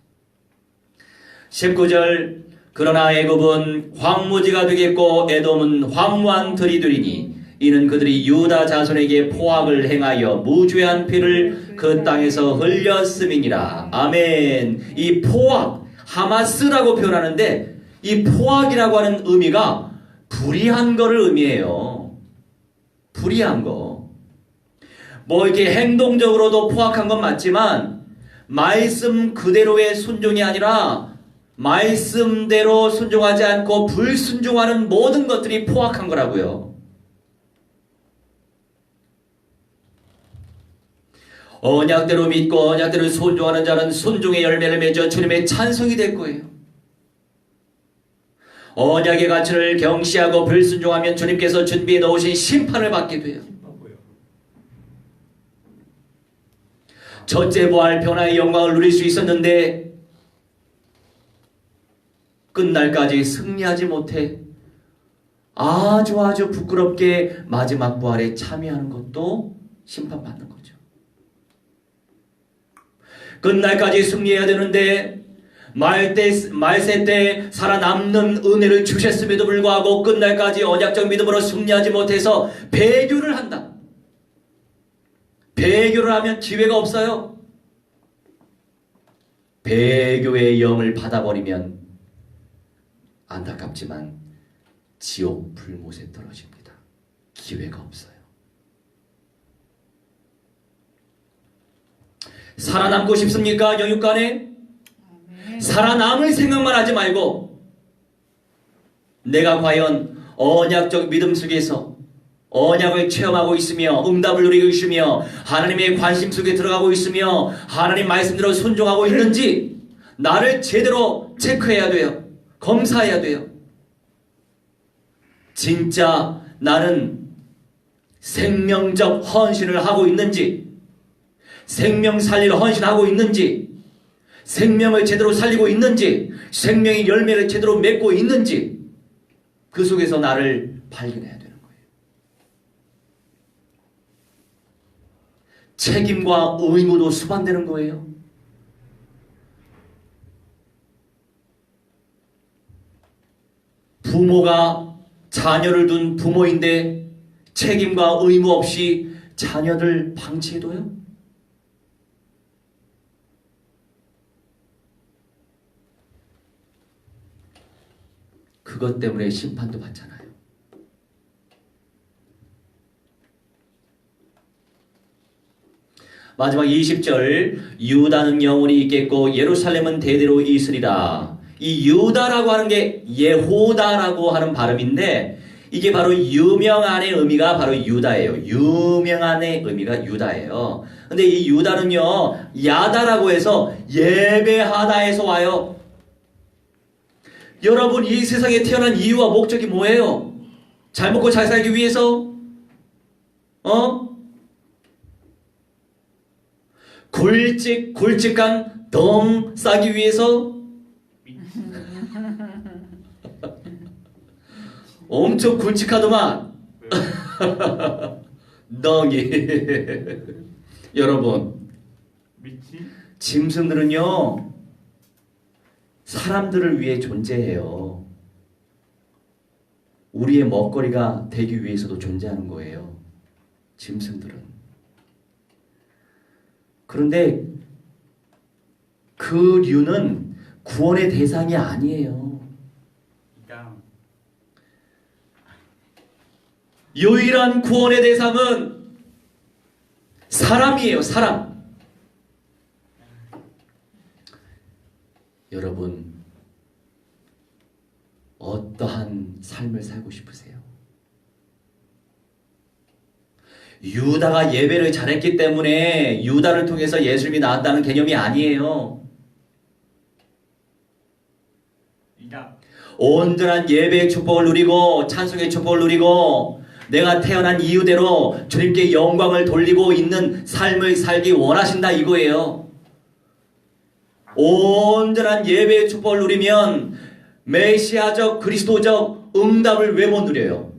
19절, 그러나 애굽은 황무지가 되겠고 에돔은 황무한 들이 되리니 이는 그들이 유다 자손에게 포악을 행하여 무죄한 피를 그 땅에서 흘렸음이니라. 아멘. 이 포악, 하마스라고 표현하는데 이 포악이라고 하는 의미가 불의한 거를 의미해요. 불의한 거. 뭐 이렇게 행동적으로도 포악한 건 맞지만 말씀 그대로의 순종이 아니라 말씀대로 순종하지 않고 불순종하는 모든 것들이 포악한 거라고요. 언약대로 믿고 언약대로 순종하는 자는 순종의 열매를 맺어 주님의 찬송이 될 거예요. 언약의 가치를 경시하고 불순종하면 주님께서 준비해 놓으신 심판을 받게 돼요. 첫째 부활 변화의 영광을 누릴 수 있었는데 끝날까지 승리하지 못해 아주 부끄럽게 마지막 부활에 참여하는 것도 심판받는 거죠. 끝날까지 승리해야 되는데 말세 때 살아남는 은혜를 주셨음에도 불구하고 끝날까지 언약적 믿음으로 승리하지 못해서 배교를 한다. 배교를 하면 기회가 없어요. 배교의 영을 받아버리면 안타깝지만 지옥 불못에 떨어집니다. 기회가 없어요. 살아남고 싶습니까? 영육간에? 살아남을 생각만 하지 말고 내가 과연 언약적 믿음 속에서 언약을 체험하고 있으며 응답을 누리고 있으며 하나님의 관심 속에 들어가고 있으며 하나님 말씀대로 순종하고 있는지 나를 제대로 체크해야 돼요. 검사해야 돼요. 진짜 나는 생명적 헌신을 하고 있는지, 생명 살릴 헌신하고 있는지, 생명을 제대로 살리고 있는지, 생명의 열매를 제대로 맺고 있는지 그 속에서 나를 발견해야 되는 거예요. 책임과 의무도 수반되는 거예요. 부모가 자녀를 둔 부모인데 책임과 의무 없이 자녀들 방치해둬요? 그것 때문에 심판도 받잖아요. 마지막 20절, 유다는 영원히 있겠고 예루살렘은 대대로 있으리라. 이 유다라고 하는 게 예호다라고 하는 발음인데 이게 바로 유명한의 의미가 바로 유다예요. 유명한의 의미가 유다예요. 근데 이 유다는요, 야다라고 해서 예배하다에서 와요. 여러분, 이 세상에 태어난 이유와 목적이 뭐예요? 잘 먹고 잘 살기 위해서? 굵직한 덩 싸기 위해서? 엄청 굵직하더만. 덩이. 여러분, 짐승들은요 사람들을 위해 존재해요. 우리의 먹거리가 되기 위해서도 존재하는 거예요. 짐승들은. 그런데 그 류는 구원의 대상이 아니에요. 유일한 구원의 대상은 사람이에요. 사람. 여러분, 어떠한 삶을 살고 싶으세요? 유다가 예배를 잘했기 때문에 유다를 통해서 예수님이 나왔다는 개념이 아니에요. 이다. 온전한 예배의 축복을 누리고 찬송의 축복을 누리고 내가 태어난 이유대로 주님께 영광을 돌리고 있는 삶을 살기 원하신다 이거예요. 온전한 예배의 축복을 누리면 메시아적 그리스도적 응답을 왜 못 누려요?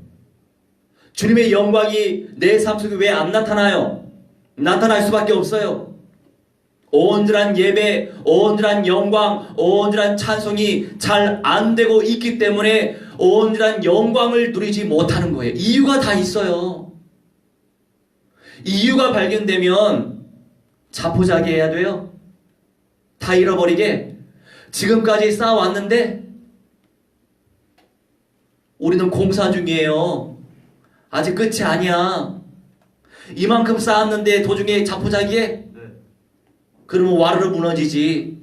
주님의 영광이 내 삶 속에 왜 안 나타나요? 나타날 수밖에 없어요. 온전한 예배, 온전한 영광, 온전한 찬송이 잘 안 되고 있기 때문에 온전한 영광을 누리지 못하는 거예요. 이유가 다 있어요. 이유가 발견되면 자포자기해야 돼요. 다 잃어버리게. 지금까지 쌓아왔는데 우리는 공사 중이에요. 아직 끝이 아니야. 이만큼 쌓았는데 도중에 자포자기해? 네. 그러면 와르르 무너지지.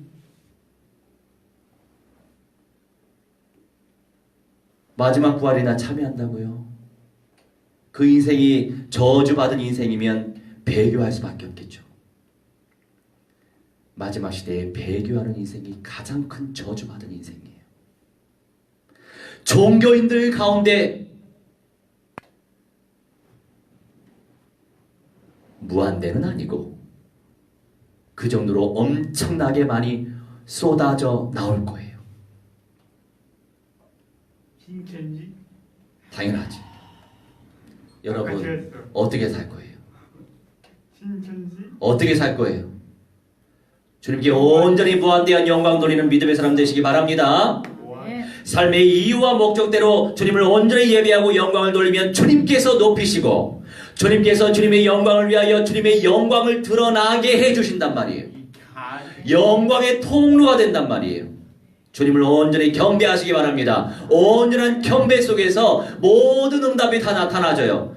마지막 부활이나 참여한다고요. 그 인생이 저주받은 인생이면 배교할 수밖에 없겠죠. 마지막 시대에 배교하는 인생이 가장 큰 저주받은 인생이에요. 종교인들 가운데 무한대는 아니고 그 정도로 엄청나게 많이 쏟아져 나올 거예요. 신천지? 당연하지. 여러분 아까 그랬어. 어떻게 살 거예요? 신천지? 어떻게 살 거예요? 주님께 온전히 무한대한 영광 돌리는 믿음의 사람 되시기 바랍니다. 네. 삶의 이유와 목적대로 주님을 온전히 예배하고 영광을 돌리면 주님께서 높이시고 주님께서 주님의 영광을 위하여 주님의 영광을 드러나게 해주신단 말이에요. 영광의 통로가 된단 말이에요. 주님을 온전히 경배하시기 바랍니다. 온전한 경배 속에서 모든 응답이 다 나타나져요.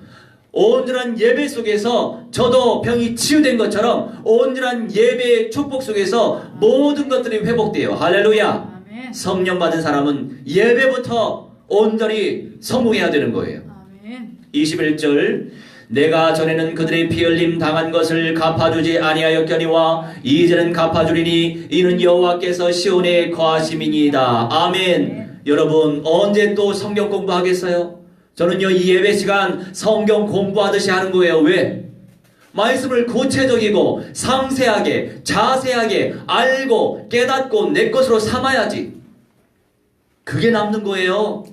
온전한 예배 속에서 저도 병이 치유된 것처럼 온전한 예배의 축복 속에서 모든 것들이 회복돼요. 할렐루야. 아멘. 성령 받은 사람은 예배부터 온전히 성공해야 되는 거예요. 아멘. 21절 내가 전에는 그들의 피 흘림 당한 것을 갚아주지 아니하였거니와 이제는 갚아주리니 이는 여호와께서 시온에 거하심이니이다. 아멘. 여러분 언제 또 성경 공부하겠어요? 저는요 이 예배 시간 성경 공부하듯이 하는 거예요. 왜? 말씀을 구체적이고 상세하게 자세하게 알고 깨닫고 내 것으로 삼아야지. 그게 남는 거예요.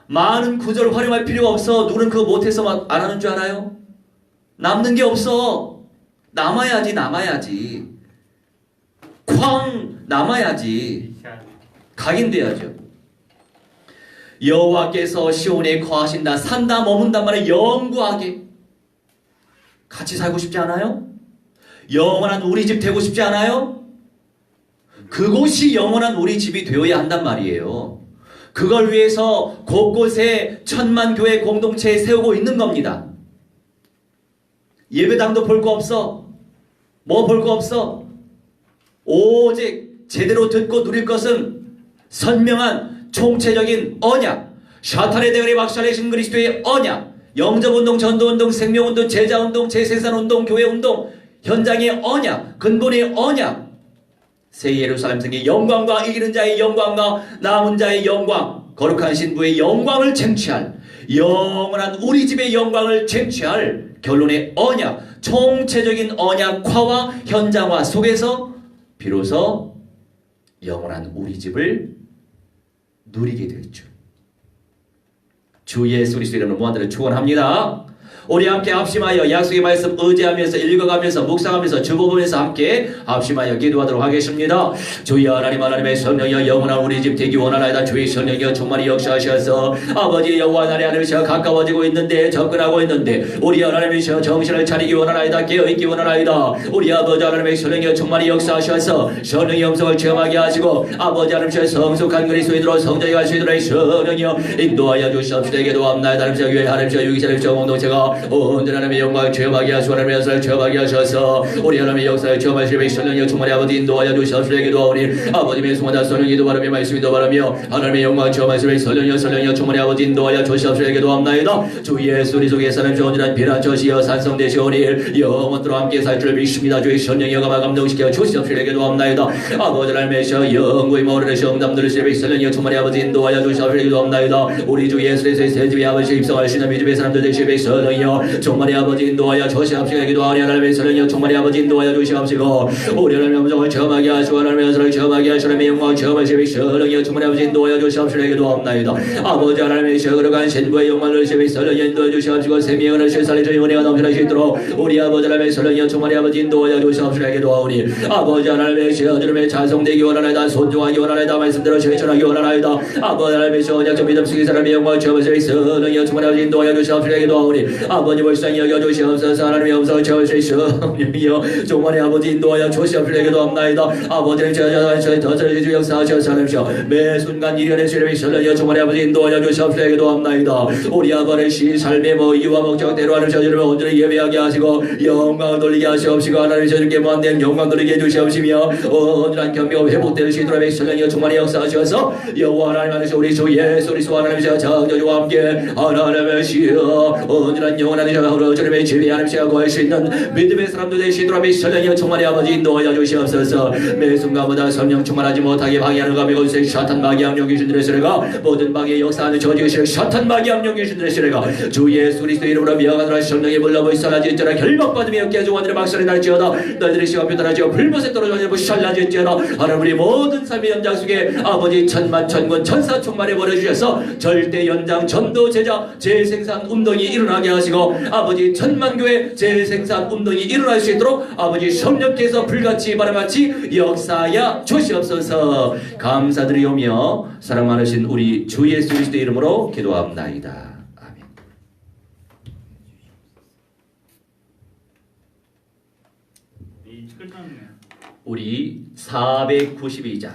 많은 구절을 활용할 필요가 없어. 누구는 그거 못해서 막 안 하는 줄 알아요? 남는 게 없어. 남아야지 남아야지. 쾅 남아야지. 각인돼야죠. 여호와께서 시온에 거하신다. 산다 머문단 말에 영구하게 같이 살고 싶지 않아요? 영원한 우리 집 되고 싶지 않아요? 그곳이 영원한 우리 집이 되어야 한단 말이에요. 그걸 위해서 곳곳에 천만교회 공동체에 세우고 있는 겁니다. 예배당도 볼 거 없어. 뭐 볼 거 없어. 오직 제대로 듣고 누릴 것은 선명한 총체적인 언약, 샤탄의 대가리 박살내신 그리스도의 언약, 영접운동, 전도운동, 생명운동, 제자운동, 재생산운동, 교회운동, 현장의 언약, 근본의 언약, 새 예루살렘 성의 영광과 이기는 자의 영광과 남은 자의 영광, 거룩한 신부의 영광을 쟁취할, 영원한 우리 집의 영광을 쟁취할 결론의 언약, 총체적인 언약화와 현장화 속에서 비로소 영원한 우리 집을 누리게 될 줄. 주 예수 그리스도 이름으로 무한대로 축원합니다. 우리 함께 합심하여 약속의 말씀 의지하면서 읽어가면서 묵상하면서 주보면서 함께 합심하여 기도하도록 하겠습니다. 주여 하나님 하나님의 성령이여 영원한 우리 집 되기 원하나이다. 주의 성령이여 충만히 역사하셔서 아버지 여호와 하나님 하나님이시여 가까워지고 있는데 접근하고 있는데 우리 하나님이시여 정신을 차리기 원하나이다. 깨어있기 원하나이다. 우리 아버지 하나님의 성령이여 충만히 역사하셔서 성령의 영성을 체험하게 하시고 아버지 하나님이시여 성숙한 그리스도인으로 성장해 갈 수 있도록 성령이여 인도하여 주시옵소서. 기도합나이다. 하나님이시여 교회 하나님이시여 유기사님이시여 공동체가 온전한 하나님의 영광을 체험하게 하시고 하나님의 역사를 체험하게 하셔서 우리 하나님의 역사를 체험하시는 성령이여 충만히 아버지 인도하여 주시옵소서. 기도하오니 아버지의 수고다 성령이도 바라며 말씀이도 바라며 하나님의 영광을 체험하시는 성령이여 충만히 아버지 인도하여 주시옵소서. 기도합나이다. 주 예수 그리스도 예수님 온전한 비난처시여 산성되시오니 영원토록 함께 살 줄 믿습니다. 주의 성령이여 가마 감동시켜 주시옵소서. 기도합나이다. 아버지 하나님의 영구히 모르는 성담 들으시는 성령이여 충만히 아버지 인도하여 주시옵소서. 기도합나이다. 우리 주 예수 그리스도의 새 집에 아버지 입성하시는 믿음의 사람들 되시는 성령이여 충만히 아버지 인도하여 주시옵소서. 기도하오니 하나님의 성령이여 충만히 아버지 인도하여 주시옵시고 우리 하나님의 음성을 체험하게 하시고 하나님의 역사를 체험하게 하시고 하나님의 영광을 체험하시는 성령이여 충만히 아버지 인도하여 주시옵소서. 기도합나이다. 아버지 하나님의 거룩한 신부의 영광을 주시는 성령이여 인도하여 주시옵시고 세미의 은혜를 살리시는 은혜가 넘쳐날 수 있도록 우리 아버지 하나님의 성령이여 충만히 아버지 인도하여 주시옵소서. 기도하오니 아버지 하나님의 주님의 찬송되기 원하나이다. 손종하기 원하나이다. 말씀대로 실천하기 원하나이다. 아버지 하나님의 언약적 믿음 속의 사람의 영광을 체험하시는 성령이여 충만히 아버지 인도하여 주시옵소서. 기도하오니 아버지 불쌍히 여겨 주시옵소서. 하나님의 음성을 체험하시는 성령이여 충만히 아버지 인도하여 주시옵소서. 기도합나이다. 아버지는 저희 더스러지 주 역사하셔서 하나님이여 매 순간 일련의 주님의 성령이여 충만히 아버지 인도하여 주시옵소서. 기도합나이다. 우리 아버지 삶의 이유와 목적대로 하나님이여 주님을 온전히 예배하게 하시고 영광을 돌리게 하시옵시고 하나님이여 주님께 무한된 영광 돌리게 해주시옵시며 온전한 경배가 회복되는 시도의 성령이여 충만히 역사하셔서 여호와 하나님 안에서 우리 주 예수 그리스도 하나님이여 창조주와 함께 하나님이시여 온전한 영원한 자로 주님의 지배 하나님이시여 거할 수 있는 믿음의 사람들 되시도록 성령이여 충만히 아버지 인도하여 주시옵소서. 매 순간마다 성령 충만하지 못하게 방해하는 감이 거기서 사탄 마귀 악령 귀신들의 세례가 모든 방해 역사하는 저지으시는 사탄 마귀 악령 귀신들의 세례가 주 예수 그리스도 이름으로 명하노라. 성령이 물러보이 살라지었지어다. 결박받으며 어깨 중원들의 박살이 날지어다. 너희들의 시간 표단하지어 불못에 떨어져 살라지었지어다. 하나님 우리 모든 삶의 연장 속에 아버지 천만 천군 천사 충만해 버려주셔서 절대 연장 전도 제자 재생산 운동이 일어나게 하시고 아버지 천만교회 재생산 운동이 일어날 수 있도록 아버지 성령께서 불같이 바람같이 역사하여 주시옵소서. 감사드리오며 사랑 많으신 우리 주 예수 그리스도 이름으로 기도합나이다. 아멘. 이 끝났네. 우리 492장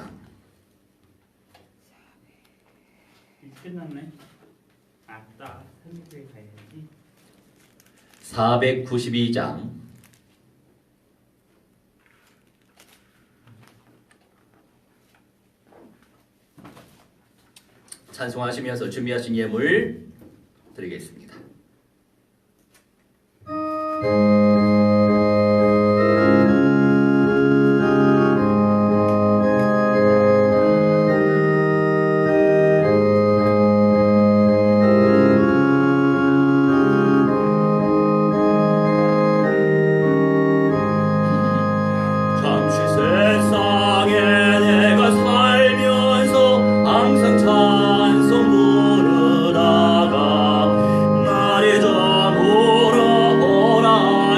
끝났네. 아따 한국에 가야지. 492장 찬송하시면서 준비하신 예물 드리겠습니다. 찬송 부르다가 날이 저물어 오라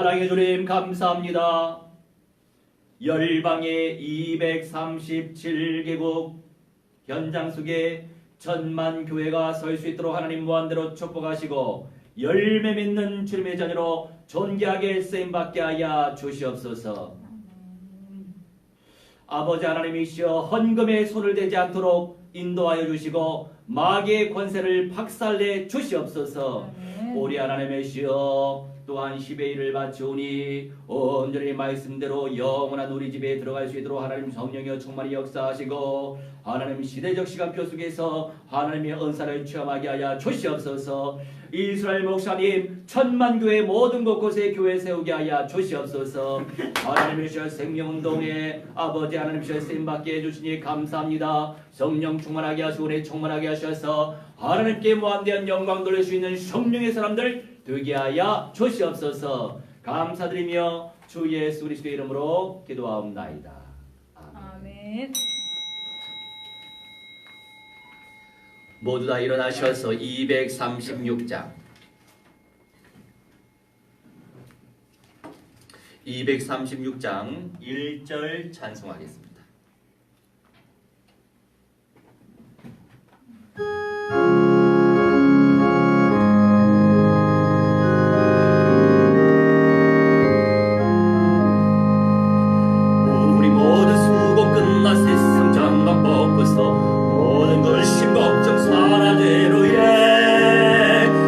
사랑의 주님 감사합니다. 열방의 237개국 현장 속에 천만 교회가 설 수 있도록 하나님 무한대로 축복하시고 열매 맺는 주님의 자녀로 존귀하게 쓰임받게 하여 주시옵소서. 아버지 하나님이시여 헌금에 손을 대지 않도록 인도하여 주시고 마귀의 권세를 박살내 주시옵소서. 우리 하나님이시여 또한 10의 1을 바치오니 온전히 말씀대로 영원한 우리 집에 들어갈 수 있도록 하나님 성령이여 충만히 역사하시고 하나님 시대적 시간표 속에서 하나님의 은사를 체험하게 하여 주시옵소서. 이스라엘 목사님 천만교회 모든 곳곳에 교회 세우게 하여 주시옵소서. 하나님이시여 생명운동에 아버지 하나님이시여 쓰임받게 해주시니 감사합니다. 성령 충만하게 하시고 은혜 충만하게 하셔서 하나님께 무한대한 영광 돌릴 수 있는 성령의 사람들 되게 하여 주시옵소서. 감사드리며 주 예수 그리스도의 이름으로 기도하옵나이다. 아멘. 모두 다 일어나셔서 236장 236장 1절 찬송하겠습니다. 우리 모두 수고 끝나 세상 장막 벗고서 모든 걸 심걱정 사라제로에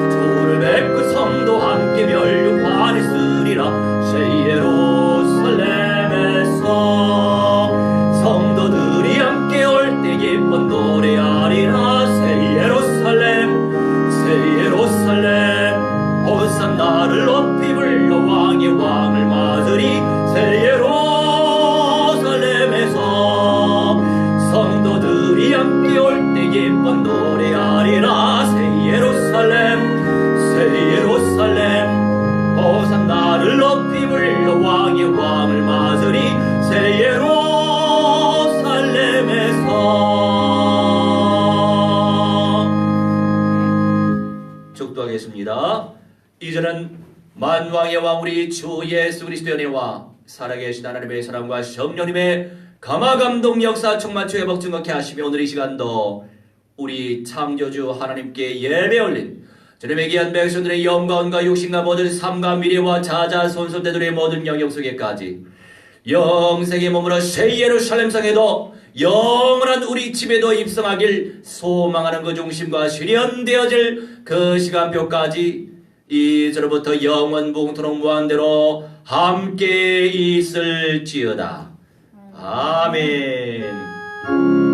주를 뵙고 성도 함께 멸류관에 쓰리라. 새 예루살렘에서 성도들이 함께 올 때 기쁜 노래하리라. 새 예루살렘 호산나를 높이 불러 왕의 왕을 맞으리. 새 예루살렘에서 성도들이 함께 올 때 기쁜 노래하리라. 새 예루살렘 호산나를 높이 불러 왕의 왕을 맞으리. 새 예루살렘에서 축도하겠습니다. 이제는 만왕의 왕 우리 주 예수 그리스도의 은혜와 살아계신 하나님의 사랑과 성령님의 감화감동 역사 충만치 회복 증거케 하시며 오늘 이 시간도 우리 창조주 하나님께 예배 올린 주님의 귀한 백성들의 영광과 육신과 모든 삶과 미래와 자자손손대들의 모든 영역 속에까지 영생의 몸으로 새 예루살렘 성에도 영원한 우리 집에도 입성하길 소망하는 그 중심과 실현되어질 그 시간표까지 이제로부터 영원붕토록 무한대로 함께 있을지어다. 아멘.